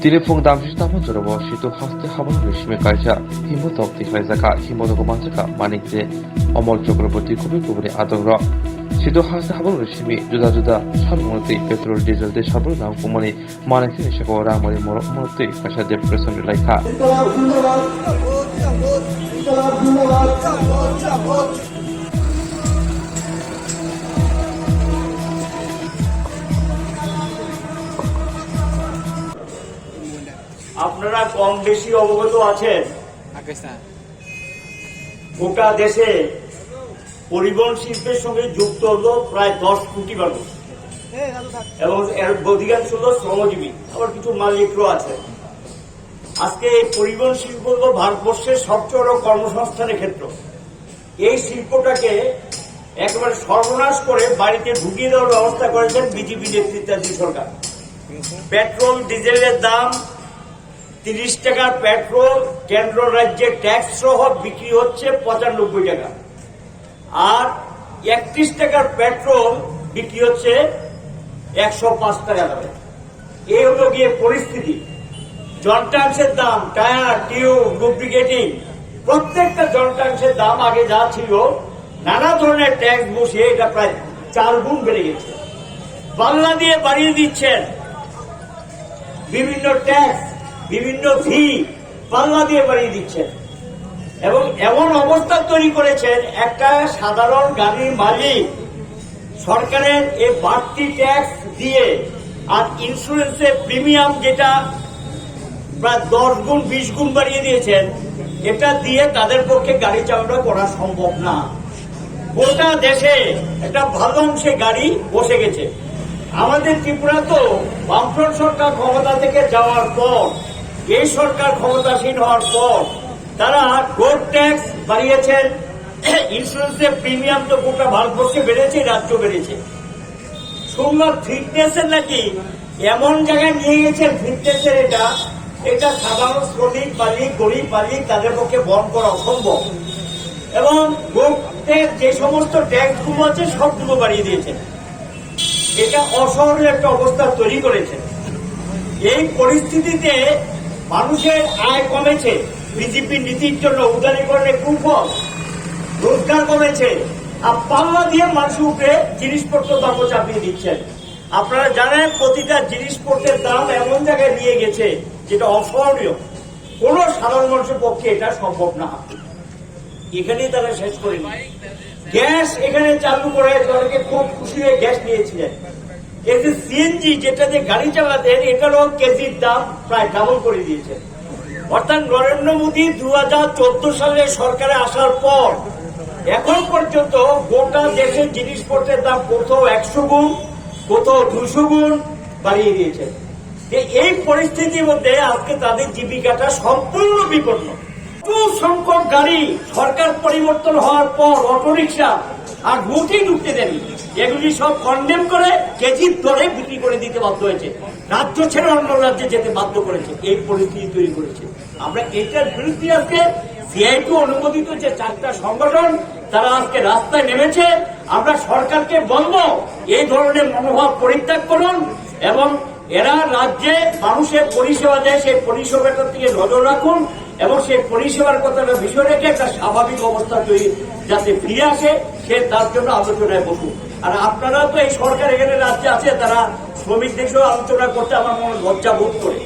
Telefon damshi tamu zorobo shitu haste habon rishime kaisa himot opti faizaka himot gomanjaka manikde omol Chakraborty খুবই খুবই আতঙ্ক shitu haste habon rishime juda juda sarmonoti petrol diesel de sabur naam kumani maniki nishako ramari moroti kaisa depression laika আপনারা কম বেশি অবগত আছেন গোটা দেশে পরিবহন শিল্পের সঙ্গে যুক্ত হলো প্রায় 10 কোটি মানুষ এবং এর অধিকাংশ হলো শ্রমজীবী, আবার কিছু মালিকও আছে। আজকে এই পরিবহন শিল্প হলো ভারতবর্ষের সবচেয়ে বড় কর্মসংস্থানের ক্ষেত্র। এই শিল্পটাকে একেবারে সর্বনাশ করে বাড়িতে ঢুকিয়ে দেওয়ার ব্যবস্থা করেছেন বিজেপি নেতৃত্বাধীন সরকার। পেট্রোল ডিজেলের দাম 30 টাকার পেট্রোল কেন্দ্র রাজ্যে ট্যাক্স সহ বিক্রি হচ্ছে 95 টাকা, আর 31 টাকার পেট্রোল বিক্রি হচ্ছে 105 টাকা দামে। এই হলো গিয়ে পরিস্থিতি। যন্ত্রাংশের দাম, টায়ার, টিউব, লুব্রিকেটিং, প্রত্যেকটা যন্ত্রাংশের দাম আগে যা ছিল নানা ধরনের ট্যাক্স বসিয়ে এটা প্রায় 4 গুণ বেড়ে গেছে। বাংলা দিয়ে বাড়িয়ে দিচ্ছেন বিভিন্ন ট্যাক্স, বিভিন্ন ফি পাল্লা দিয়ে বাড়িয়ে দিচ্ছেন এবং এমন অবস্থা তৈরি করেছেন একটা সাধারণ গাড়ির মালিক সরকারের এই বাড়তি ট্যাক্স দিয়ে আর ইন্স্যুরেন্সের প্রিমিয়াম যেটা প্রায় 10 গুণ 20 গুণ বাড়িয়ে দিয়েছেন, এটা দিয়ে তাদের পক্ষে গাড়ি চালানো করা সম্ভব না। গোটা দেশে একটা ভালো অংশে গাড়ি বসে গেছে। আমাদের ত্রিপুরা তো বামফ্রন্ট সরকার ক্ষমতা থেকে যাওয়ার পর, এই সরকার ক্ষমতাসীন হওয়ার পর তারা রোড ট্যাক্স বাড়িয়েছেন, ইন্স্যুরেন্সের প্রিমিয়াম তো গোটা ভারতবর্ষে বেড়েছে, রাজ্য বেড়েছে। শুনলাম ফিটনেসের নাকি এমন জায়গায় নিয়ে গেছেন, ফিটনেসের এটা সাধারণ শ্রমিক মালিক, গরিব মালিক তাদের পক্ষে বহন করা অসম্ভব এবং যে সমস্ত ট্যাক্সগুলো আছে সবগুলো বাড়িয়ে দিয়েছেন। এটা অসহনীয় একটা অবস্থা তৈরি করেছে। এই পরিস্থিতিতে মানুষের আয় কমেছে, বিজেপি নীতির জন্য উদারীকরণের কুফল, রোজগার কমেছে, আর পাল্লা দিয়ে মানুষের উপরে জিনিসপত্র দামও চাপিয়ে দিচ্ছেন। আপনারা জানেন প্রতিটা জিনিসপত্রের দাম এমন জায়গায় নিয়ে গেছে যেটা অসহনীয়, কোন সাধারণ মানুষের পক্ষে এটা সম্ভব না। এখানেই তারা শেষ করেনি, গ্যাস এখানে চালু করে অনেকে খুব খুশি হয়ে গ্যাস নিয়েছিলেন। এই যে সিএনজি যেটা দিয়ে গাড়ি চালাতেন, এটারও কেজির দাম প্রায় ডাবল করে দিয়েছে। অর্থাৎ নরেন্দ্র মোদী 2014 সালে সরকারে আসার পর এখন পর্যন্ত গোটা দেশের জিনিসপত্রের দাম কোথাও 100 গুণ, কোথাও 200 গুণ বাড়িয়ে দিয়েছে। এই পরিস্থিতির মধ্যে আজকে তাদের জীবিকাটা সম্পূর্ণ বিপন্ন। প্রচুর সংখ্যক গাড়ি সরকার পরিবর্তন হওয়ার পর অটোরিকশা আর রুটি ঢুকতে দেয়নি, এগুলি সব কন্ডেম করে কেজির দরে বিক্রি করে দিতে বাধ্য হয়েছে, রাজ্য ছেড়ে অন্য রাজ্যে যেতে বাধ্য করেছে। এই পরিস্থিতি তৈরি করেছে। আমরা এটার বিরুদ্ধে আজকে সিআইটি অনুমোদিত যে 4টা সংগঠন তারা আজকে রাস্তায় নেমেছে। আমরা সরকারকে বলবো এই ধরনের মনোভাব পরিত্যাগ করুন এবং এরা রাজ্যে মানুষের পরিষেবা দেয়, সেই পরিষেবাটার দিকে নজর রাখুন এবং সেই পরিষেবার কথাটা বিষয় রেখে একটা স্বাভাবিক অবস্থা তৈরি যাতে ফিরে আসে, সে তার জন্য আলোচনায় বসুন। আর আপনারা তো এই সরকার এখানে রাজ্যে আছে, তারা শ্রমিকদের সঙ্গে আলোচনা করতে আমার মনে লজ্জা বোধ করে।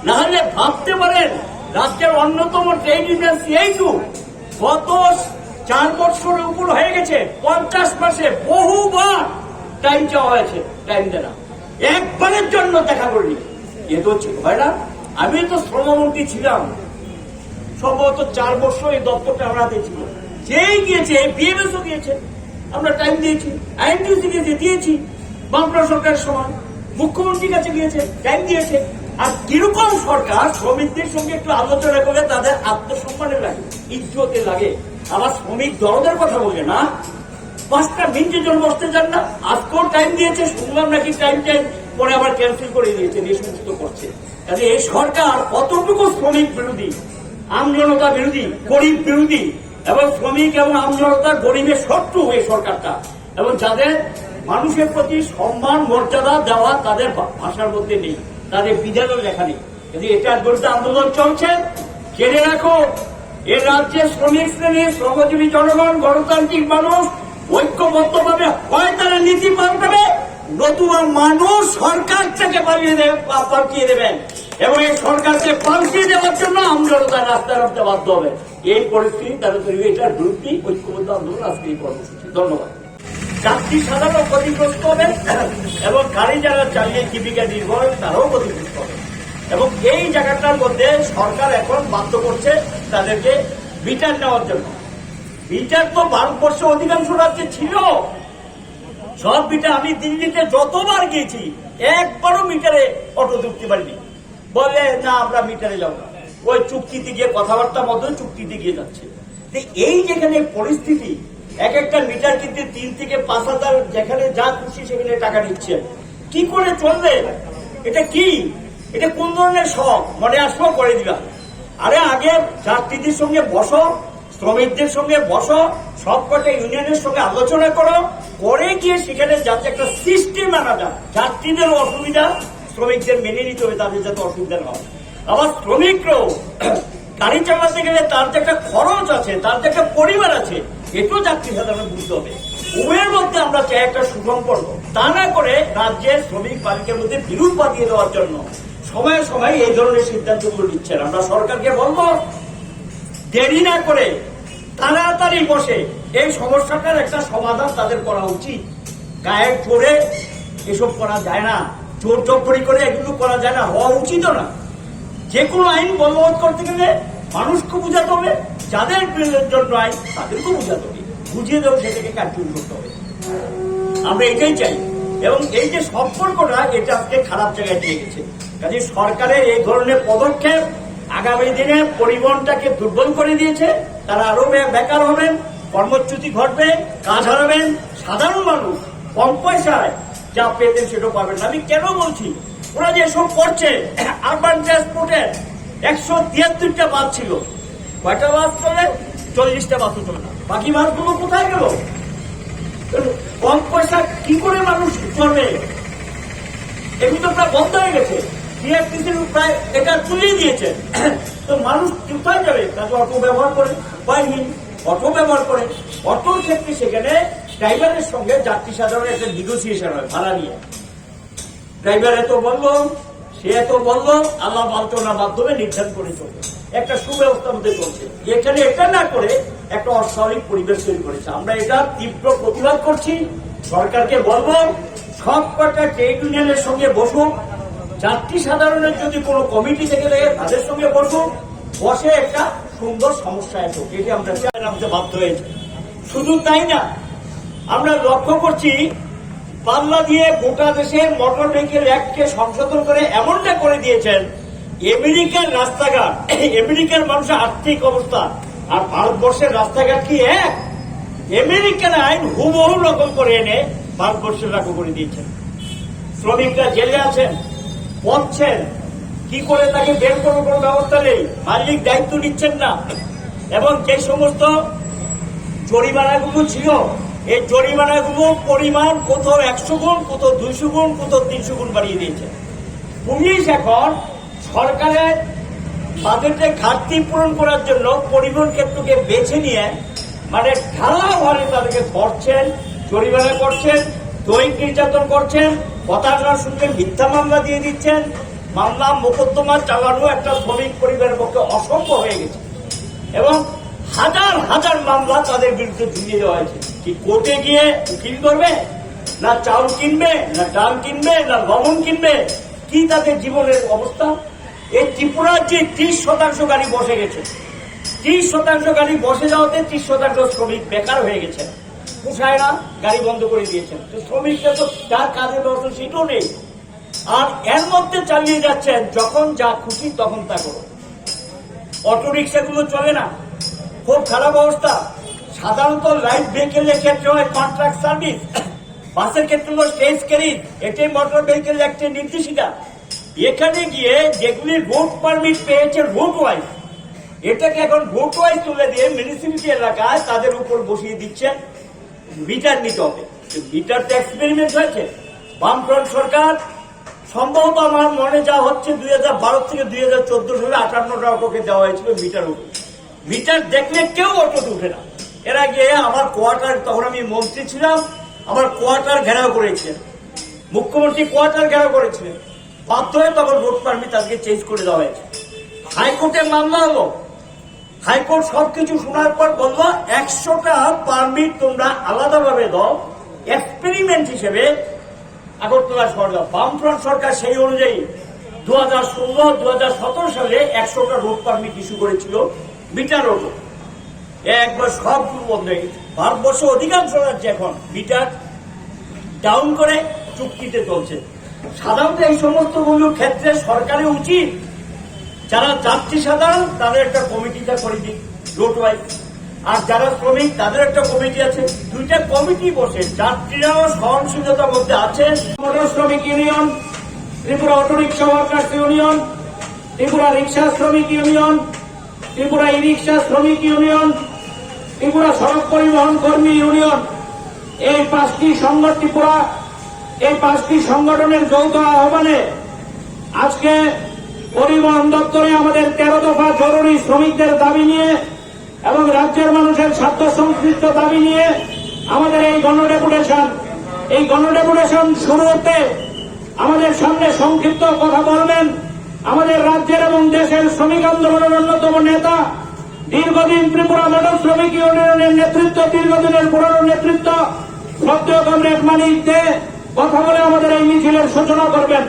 না হলে ভাবতে পারেন রাজ্যের অন্যতম ট্রেড ইউনিয়ন সিআইটিউ গত 4 বছরের উপর হয়ে গেছে, 50 মাসে বহুবার টাইম চাওয়া হয়েছে, টাইম দেনা একবারের জন্য দেখা করিনি। এ তো হয় না। আমি তো শ্রমমন্ত্রী ছিলাম, সম্ভবত 4 বছর এই দপ্তরটা আমরা হাতে ছিল। যেই গিয়েছে, বিএমএসও দিয়েছে, আমরা টাইম দিয়েছি, আইএনটিউসি দিয়েছি, বামফ্রন্ট সরকারের সময় মুখ্যমন্ত্রীর কাছে গিয়েছে, টাইম দিয়েছে। আর কিরকম সরকার শ্রমিকদের সঙ্গে একটু আলোচনা করে তাদের আত্মসম্মানে লাগে, ইজ্জতে লাগে, আবার শ্রমিক দরদের কথা বলে না। 5টা মিনিটের জন্য বসতে চান না, আজকেও টাইম দিয়েছে, শুনলাম নাকি টাইম পরে আবার ক্যান্সেল করে দিয়েছে, এই সমস্ত করছে। তাহলে এই সরকার কতটুকু শ্রমিক বিরোধী, আমজনতা বিরোধী, গরিব বিরোধী এবং শ্রমিক এবং আমজনতা গরিবের শত্রু এই সরকারটা, এবং যাদের মানুষের প্রতি সম্মান মর্যাদা দেওয়া তাদের ভাষার মধ্যে নেই, তাদের বিধানও লেখা নেই। যদি এটার বিরুদ্ধে আন্দোলন চলছে, জেনে রাখো এ রাজ্যের শ্রমিক শ্রেণী, শ্রমজীবী জনগণ, গণতান্ত্রিক মানুষ ঐক্যবদ্ধভাবে হয় তারা নীতি পাল্টাবে, নতুবা মানুষ সরকার থেকে পাল্টিয়ে দেবেন এবং এই সরকারকে পাল্টিয়ে দেওয়ার জন্য আমজনতা রাস্তায় নামতে বাধ্য হবে। এই পরিস্থিতি তারা তৈরি, এটার বিরুদ্ধে ঐক্যবদ্ধ আন্দোলন আজকে এই কর্মসূচি। ধন্যবাদ। যাত্রী সাধারণ ক্ষতিগ্রস্ত হবে এবং গাড়ি যারা চালিয়ে জীবিকা নির্ভর তারাও ক্ষতিগ্রস্ত হবে এবং এই জায়গাটার মধ্যে সরকার এখন বাধ্য করছে তাদেরকে মিটার নেওয়ার জন্য। মিটার তো ভারতবর্ষে অধিকাংশ রাজ্যে ছিল, সব মিটার। আমি দিল্লিতে যতবার গিয়েছি একবারও মিটারে অটো ঢুকতে পারিনি, বলে না আমরা মিটারে যাবো না, ওই চুক্তিতে গিয়ে কথাবার্তা মতো চুক্তিতে গিয়ে যাচ্ছে। এই যেখানে পরিস্থিতি, এক একটা মিটার কিনতে 3 থেকে 5,000, যেখানে যা খুশি সেখানে টাকা নিচ্ছে, কি করে চলবে? এটা কি? এটা কোন ধরনের শখ? মনে আসবো করে দিবা। আরে আগে যাত্রীদের সঙ্গে বসো, শ্রমিকদের সঙ্গে বসো, সবকটা ইউনিয়নের সঙ্গে আলোচনা করো, করে গিয়ে সেখানে যাতে একটা সিস্টেম আনা যায়। যাত্রীদের অসুবিধা শ্রমিকদের মেনে নিতে হবে, তাদের যাতে অসুবিধা না হয়। আবার শ্রমিকরাও গাড়ি চালাতে গেলে তার যে একটা খরচ আছে, তার যে একটা পরিবার আছে, এটাও যাত্রী সাধারণ বুঝতে হবে। উভয়ের মধ্যে আমরা চাই একটা সুসম্পর্ক, তা না করে রাজ্যের শ্রমিক মালিকের মধ্যে বিরোধ বাঁধিয়ে দেওয়ার জন্য সময়ে সময়ে এই ধরনের সিদ্ধান্তগুলো নিচ্ছেন। আমরা সরকারকে বলবো দেরি না করে তাড়াতাড়ি বসে এই সমস্যাটার একটা সমাধান তাদের করা উচিত। গায়ের জোরে এসব করা যায় না, জোর জবরি করে এগুলো করা যায় না, হওয়া উচিতও না। যে কোনো আইন বলবৎ করতে গেলে মানুষকে বুঝাতে হবে, যাদের জন্য আইন তাদেরকেও বুঝাতে হবে, বুঝিয়ে দেবো সেটাকে কার্যকরী করতে হবে। আমরা এটাই চাই এবং এই যে সম্পর্কটা এটা আজকে খারাপ জায়গায় নিয়ে গেছে। কাজে সরকারের এই ধরনের পদক্ষেপ আগামী দিনে পরিবহনটাকে দুর্বল করে দিয়েছে। তারা আরো বেকার হবেন, কর্মচ্যুতি ঘটবে, কাজ হারাবেন। সাধারণ মানুষ কম পয়সায় যা পেতেন সেটাও পাবেন না। আমি কেন বলছি, ওরা যে সব করছে, আরবান ট্রান্সপোর্টের 173টা বাস ছিল, কয়টা বাস চলে? 40টা বাসও চলে না। বাকি বাসগুলো কোথায় গেল? কম পয়সা কি করে মানুষ চলবে? এগুলো তো প্রায় বন্ধ হয়ে গেছে। টিআরটিসির প্রায় এটা তুলিয়ে দিয়েছে, তো মানুষ কোথায় যাবে? তাকে অটো ব্যবহার করে, হয়নি অটো ব্যবহার করে। অটোর ক্ষেত্রে সেখানে ড্রাইভারের সঙ্গে যাত্রী সাধারণের একটা নেগোসিয়েশন হয় ভাড়া নিয়ে। ড্রাইভার এত বললো, সে এত বললো, আল্লাহ আলোচনার মাধ্যমে নির্ধারণ করে চলবে, একটা সুব্যবস্থার মধ্যে চলছে। এখানে এটা না করে একটা অস্বাভাবিক পরিবেশ তৈরি করেছে। আমরা এটা তীব্র প্রতিবাদ করছি। সরকারকে বলবো সব কটা ট্রেড ইউনিয়নের সঙ্গে বসুন, যাত্রী সাধারণের যদি কোনো কমিটি থেকে থাকে তাদের সঙ্গে বসুন, বসে একটা সুন্দর সমস্যা এসো, এটি আমরা নামতে বাধ্য হয়েছে। শুধু তাই না, আমরা লক্ষ্য করছি পাল্লা দিয়ে গোটা দেশের মোটর ভেহিকেল অ্যাক্টকে সংশোধন করে এমনটা করে দিয়েছেন, আমেরিকার রাস্তাঘাট, আমেরিকার মানুষের আর্থিক অবস্থা আর ভারতবর্ষের রাস্তাঘাট কি এক? আমেরিকান আইন হুবহু নকল করে এনে ভারতবর্ষের লাগু করে দিয়েছেন। শ্রমিকরা জেলে আছেন, পড়ছেন, কি করে তাকে বের করার কোনো ব্যবস্থা নেই, মালিক দায়িত্ব নিচ্ছেন না। এবং যে সমস্ত জরিমানাগুলো ছিল, এই জরিমানাগুলো পরিমাণ কোথাও 100 গুণ, কোথাও 200 গুণ, কোথাও 300 গুণ বাড়িয়ে দিয়েছে। পুলিশ এখন সরকারের বাজেটে ঘাটতি পূরণ করার জন্য পরিবহন ক্ষেত্রকে বেছে নিয়ে মানে ঢালাওভাবে তাদেরকে ধরছেন, জরিমানা করছেন, দৈহিক নির্যাতন করছেন, কথা না শুনলে মিথ্যা মামলা দিয়ে দিচ্ছেন। মামলা মোকদ্দমা চালানো একটা শ্রমিক পরিবারের পক্ষে অসম্ভব হয়ে গেছে এবং হাজার হাজার মামলা তাদের বিরুদ্ধে ঝুলিয়ে দেওয়া হয়েছে। কি কোর্টে গিয়ে উকিল করবে, না চাউল কিনবে, না ডাল কিনবে, না লবণ কিনবে, কি তাদের জীবনের অবস্থা? এই ত্রিপুরার যে 30% গাড়ি বসে গেছে, 30% গাড়ি বসে যাওয়াতে 30% শ্রমিক বেকার হয়ে গেছে, পোষায় না, গাড়ি বন্ধ করে দিয়েছেন। তো শ্রমিকরা তো যার কাজের ব্যবস্থা সেটাও নেই, আর এর মধ্যে চালিয়ে যাচ্ছেন যখন যা খুশি তখন তা করো। অটো রিক্সাগুলো চলে না, খুব খারাপ অবস্থা। সাধারণত লাইট ভেহিকেলের ক্ষেত্রে হয় কন্ট্রাক্ট সার্ভিস, বাসের ক্ষেত্রে হলো স্টেজ ক্যারিজ, এটাই মোটর ভেহিকেল একটা নির্দেশিকা। এখানে গিয়ে যেগুলি রুট পারমিট পেয়েছে রুট ওয়াইজ, এটাকে এখন রুট ওয়াইজ তুলে দিয়ে মিউনিসিপ্যালিটি এলাকায় তাদের উপর বসিয়ে দিচ্ছেন মিটার নিতে হবে। মিটার তো এক্সপেরিমেন্ট হয়েছে, বামফ্রন্ট সরকার সম্ভবত আমার মনে যা হচ্ছে 2012 থেকে 2014 সালে 58টা অটোকে দেওয়া হয়েছিল মিটার উঠে। মিটার দেখলে কেউ অটোতে উঠে না। এর আগে আমার কোয়ার্টার, তখন আমি মন্ত্রী ছিলাম, আমার কোয়ার্টার ঘেরাও করেছিলেন, মুখ্যমন্ত্রী কোয়ার্টার ঘেরাও করেছিলেন, বাধ্য হয়ে তখন রোড পারমিট আজকে চেঞ্জ করে দেওয়া হয়েছে। হাইকোর্টে মামলা হলো, হাইকোর্ট সবকিছু শোনার পর বলল 100টা পারমিট তোমরা আলাদাভাবে দাও এক্সপেরিমেন্ট হিসেবে। আগরতলা সরকার, বামফ্রন্ট সরকার সেই অনুযায়ী 2016-2017 সালে 100টা রোড পারমিট ইস্যু করেছিল মিটার অটো। একবার সব বন্ধ হয়ে গেছে। ভারতবর্ষ অধিকাংশ রাজ্যে এখন মিটার ডাউন করে চুক্তিতে চলছে। সাধারণত এই সমস্ত ক্ষেত্রে সরকারের উচিত যারা যাত্রী সাধারণ তাদের একটা কমিটিটা করে দিক রোড ওয়াইজ, আর যারা শ্রমিক তাদের একটা কমিটি আছে, দুইটা কমিটি বসে যাত্রীরাও সহনশীলতার মধ্যে আছেন। মোটর শ্রমিক union, Tripura auto rickshaw workers union, Tripura rickshaw শ্রমিক ইউনিয়ন, ত্রিপুরা ই রিক্সা শ্রমিক ইউনিয়ন, ত্রিপুরা সড়ক পরিবহন কর্মী ইউনিয়ন, এই 5টি সংগঠনের যৌথ আহ্বানে আজকে পরিবহন দপ্তরে আমাদের 13 দফা জরুরি শ্রমিকদের দাবি নিয়ে এবং রাজ্যের মানুষের স্বার্থ সংশ্লিষ্ট দাবি নিয়ে আমাদের এই গণডেপুটেশন শুরু হতে আমাদের সামনে সংক্ষিপ্ত কথা বলবেন আমাদের রাজ্যের এবং দেশের শ্রমিক আন্দোলনের অন্যতম নেতা, দীর্ঘদিন ত্রিপুরা মোটর শ্রমিক ইউনিয়নের নেতৃত্ব, দীর্ঘদিনের পুরনো নেতৃত্ব শ্রদ্ধেয় কমরেড মানিক দে কথা বলে আমাদের এই মিছিলের সূচনা করবেন।